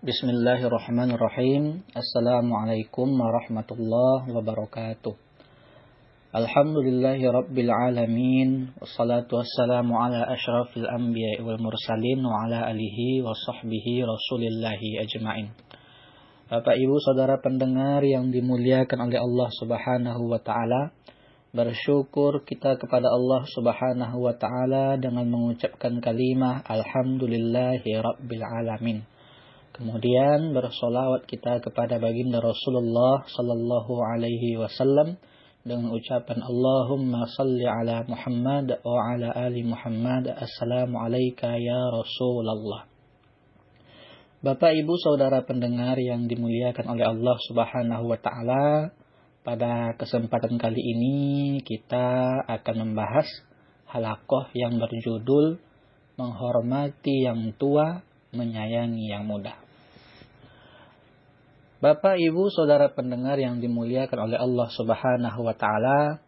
Bismillahirrahmanirrahim. Assalamualaikum warahmatullahi wabarakatuh. Alhamdulillahi rabbil alamin. Wassalatu wassalamu ala asyrafil anbiya wal mursalin wa ala alihi wa sahbihi rasulillahi ajma'in. Bapak Ibu saudara pendengar yang dimuliakan oleh Allah Subhanahu wa taala, bersyukur kita kepada Allah Subhanahu wa taala dengan mengucapkan kalimah alhamdulillahi rabbil alamin. Kemudian bersolawat kita kepada baginda Rasulullah sallallahu alaihi wasallam dengan ucapan Allahumma salli ala Muhammad wa ala ali Muhammad. Assalamu alayka ya Rasulullah. Bapak Ibu saudara pendengar yang dimuliakan oleh Allah Subhanahu wa taala, pada kesempatan kali ini kita akan membahas halaqah yang berjudul menghormati yang tua, menyayangi yang muda. Bapak Ibu saudara pendengar yang dimuliakan oleh Allah Subhanahu wa taala,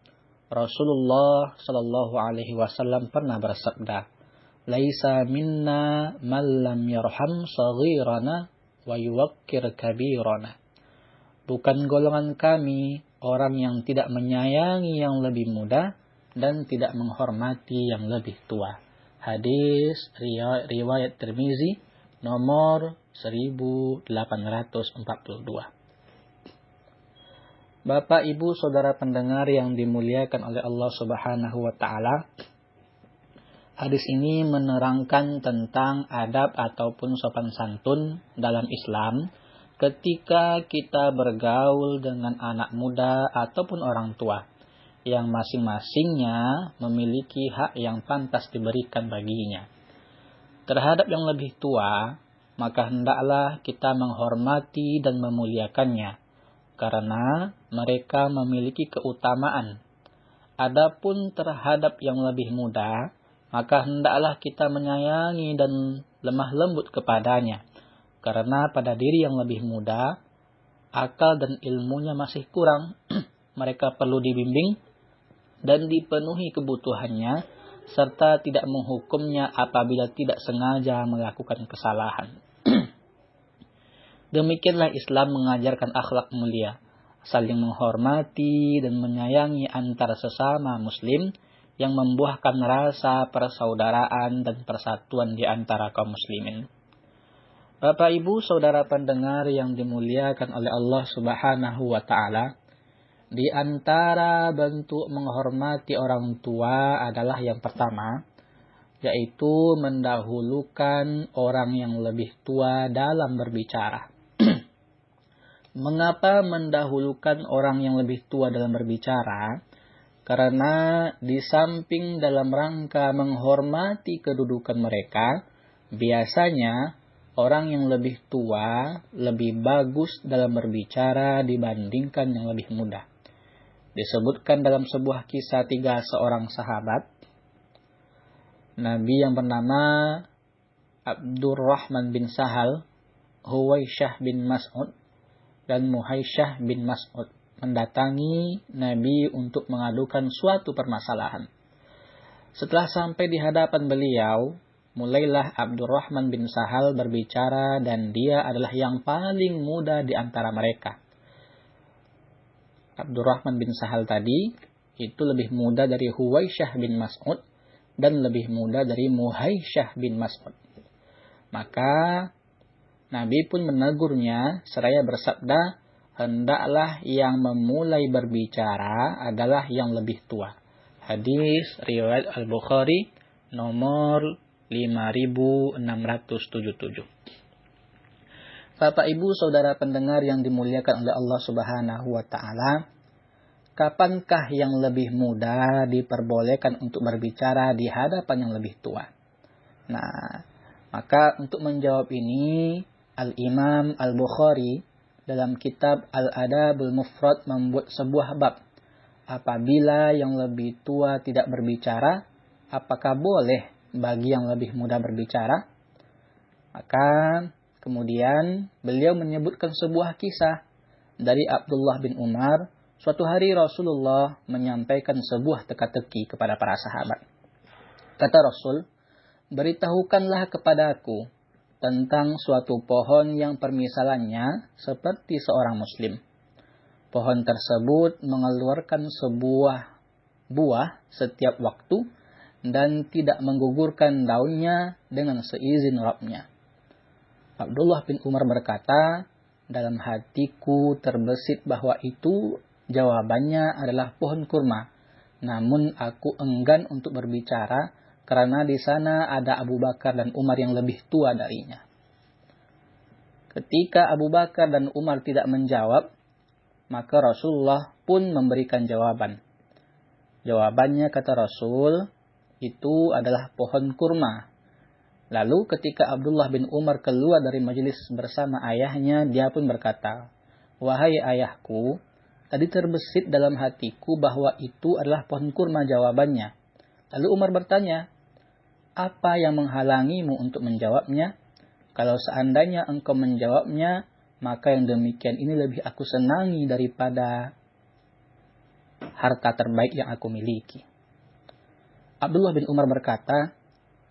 Rasulullah sallallahu alaihi wasallam pernah bersabda, "Laisa minna man lam yarham saghirana wa yuwaqqir kabirana." Bukan golongan kami orang yang tidak menyayangi yang lebih muda dan tidak menghormati yang lebih tua. Hadis riwayat Tirmizi nomor 1842. Bapak Ibu saudara pendengar yang dimuliakan oleh Allah Subhanahu wa taala, hadis ini menerangkan tentang adab ataupun sopan santun dalam Islam ketika kita bergaul dengan anak muda ataupun orang tua yang masing-masingnya memiliki hak yang pantas diberikan baginya. Terhadap yang lebih tua, maka hendaklah kita menghormati dan memuliakannya, karena mereka memiliki keutamaan. Adapun terhadap yang lebih muda, maka hendaklah kita menyayangi dan lemah lembut kepadanya, karena pada diri yang lebih muda, akal dan ilmunya masih kurang. Mereka perlu dibimbing dan dipenuhi kebutuhannya, serta tidak menghukumnya apabila tidak sengaja melakukan kesalahan. Demikianlah Islam mengajarkan akhlak mulia, saling menghormati dan menyayangi antara sesama muslim yang membuahkan rasa persaudaraan dan persatuan di antara kaum muslimin. Bapak Ibu saudara pendengar yang dimuliakan oleh Allah Subhanahu wa taala, di antara bentuk menghormati orang tua adalah yang pertama, yaitu mendahulukan orang yang lebih tua dalam berbicara. Mengapa mendahulukan orang yang lebih tua dalam berbicara? Karena di samping dalam rangka menghormati kedudukan mereka, biasanya orang yang lebih tua lebih bagus dalam berbicara dibandingkan yang lebih muda. Disebutkan dalam sebuah kisah seorang sahabat, Nabi yang bernama Abdurrahman bin Sahal, Huwaisyah bin Mas'ud, dan Muhaisyah bin Mas'ud mendatangi Nabi untuk mengadukan suatu permasalahan. Setelah sampai di hadapan beliau, mulailah Abdurrahman bin Sahal berbicara dan dia adalah yang paling muda di antara mereka. Abdurrahman bin Sahal tadi itu lebih muda dari Huwaisyah bin Mas'ud dan lebih muda dari Muhaisyah bin Mas'ud. Maka Nabi pun menegurnya seraya bersabda, hendaklah yang memulai berbicara adalah yang lebih tua. Hadis riwayat Al-Bukhari nomor 5677. Bapak Ibu saudara pendengar yang dimuliakan oleh Allah Subhanahu wa taala, kapankah yang lebih muda diperbolehkan untuk berbicara di hadapan yang lebih tua? Nah, maka untuk menjawab ini, Al-Imam Al-Bukhari dalam kitab Al-Adabul Mufrad membuat sebuah bab. Apabila yang lebih tua tidak berbicara, apakah boleh bagi yang lebih muda berbicara? Maka kemudian beliau menyebutkan sebuah kisah dari Abdullah bin Umar. Suatu hari Rasulullah menyampaikan sebuah teka-teki kepada para sahabat. Kata Rasul, beritahukanlah kepadaku tentang suatu pohon yang permisalannya seperti seorang muslim. Pohon tersebut mengeluarkan sebuah buah setiap waktu dan tidak menggugurkan daunnya dengan seizin Rabbnya. Abdullah bin Umar berkata, dalam hatiku terbesit bahwa itu jawabannya adalah pohon kurma. Namun aku enggan untuk berbicara karena di sana ada Abu Bakar dan Umar yang lebih tua darinya. Ketika Abu Bakar dan Umar tidak menjawab, maka Rasulullah pun memberikan jawaban. Jawabannya, kata Rasul, itu adalah pohon kurma. Lalu ketika Abdullah bin Umar keluar dari majelis bersama ayahnya, dia pun berkata, "Wahai ayahku, tadi terbesit dalam hatiku bahwa itu adalah pohon kurma," jawabannya. Lalu Umar bertanya, "Apa yang menghalangimu untuk menjawabnya? Kalau seandainya engkau menjawabnya, maka yang demikian ini lebih aku senangi daripada harta terbaik yang aku miliki." Abdullah bin Umar berkata,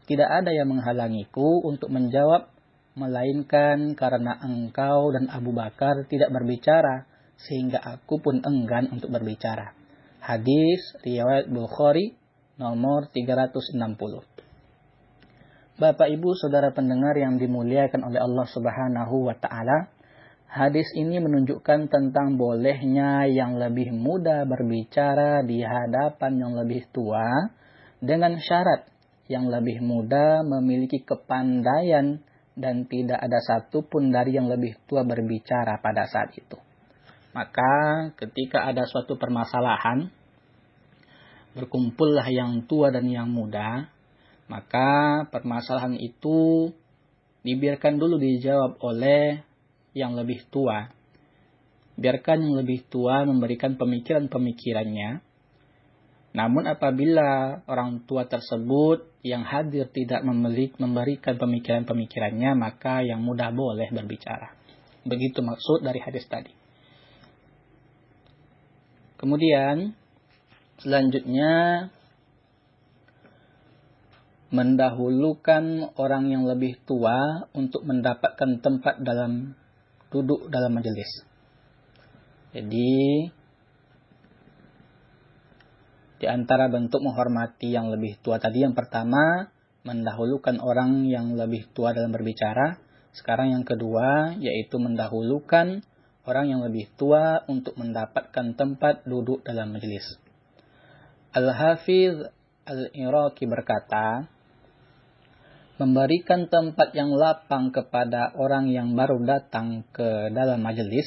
"Tidak ada yang menghalangiku untuk menjawab, melainkan karena engkau dan Abu Bakar tidak berbicara, sehingga aku pun enggan untuk berbicara." Hadis riwayat Bukhari nomor 360. Bapak Ibu Saudara pendengar yang dimuliakan oleh Allah Subhanahu wa taala, hadis ini menunjukkan tentang bolehnya yang lebih muda berbicara di hadapan yang lebih tua, dengan syarat yang lebih muda memiliki kepandaian dan tidak ada satupun dari yang lebih tua berbicara pada saat itu. Maka ketika ada suatu permasalahan, berkumpullah yang tua dan yang muda, maka permasalahan itu dibiarkan dulu dijawab oleh yang lebih tua. Biarkan yang lebih tua memberikan pemikiran-pemikirannya. Namun apabila orang tua tersebut yang hadir tidak memberikan pemikiran-pemikirannya, maka yang muda boleh berbicara. Begitu maksud dari hadis tadi. Kemudian selanjutnya, mendahulukan orang yang lebih tua untuk mendapatkan tempat duduk dalam majelis. Jadi di antara bentuk menghormati yang lebih tua tadi, yang pertama mendahulukan orang yang lebih tua dalam berbicara. Sekarang yang kedua yaitu mendahulukan orang yang lebih tua untuk mendapatkan tempat duduk dalam majelis. Al-Hafiz Al-Iraqi berkata, memberikan tempat yang lapang kepada orang yang baru datang ke dalam majelis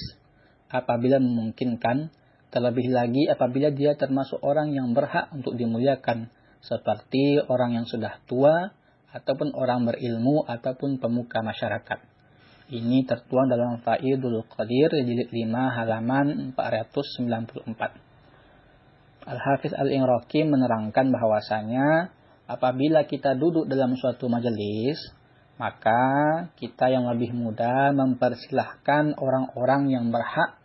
apabila memungkinkan, terlebih lagi apabila dia termasuk orang yang berhak untuk dimuliakan, seperti orang yang sudah tua, ataupun orang berilmu, ataupun pemuka masyarakat. Ini tertuang dalam Faidul Qadir, jilid 5, halaman 494. Al-Hafiz Al-Iraqi menerangkan bahwasanya apabila kita duduk dalam suatu majelis, maka kita yang lebih muda mempersilahkan orang-orang yang berhak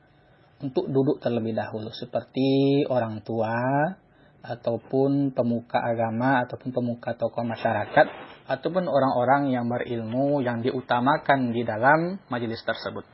untuk duduk terlebih dahulu, seperti orang tua, ataupun pemuka agama, ataupun pemuka tokoh masyarakat, ataupun orang-orang yang berilmu yang diutamakan di dalam majelis tersebut.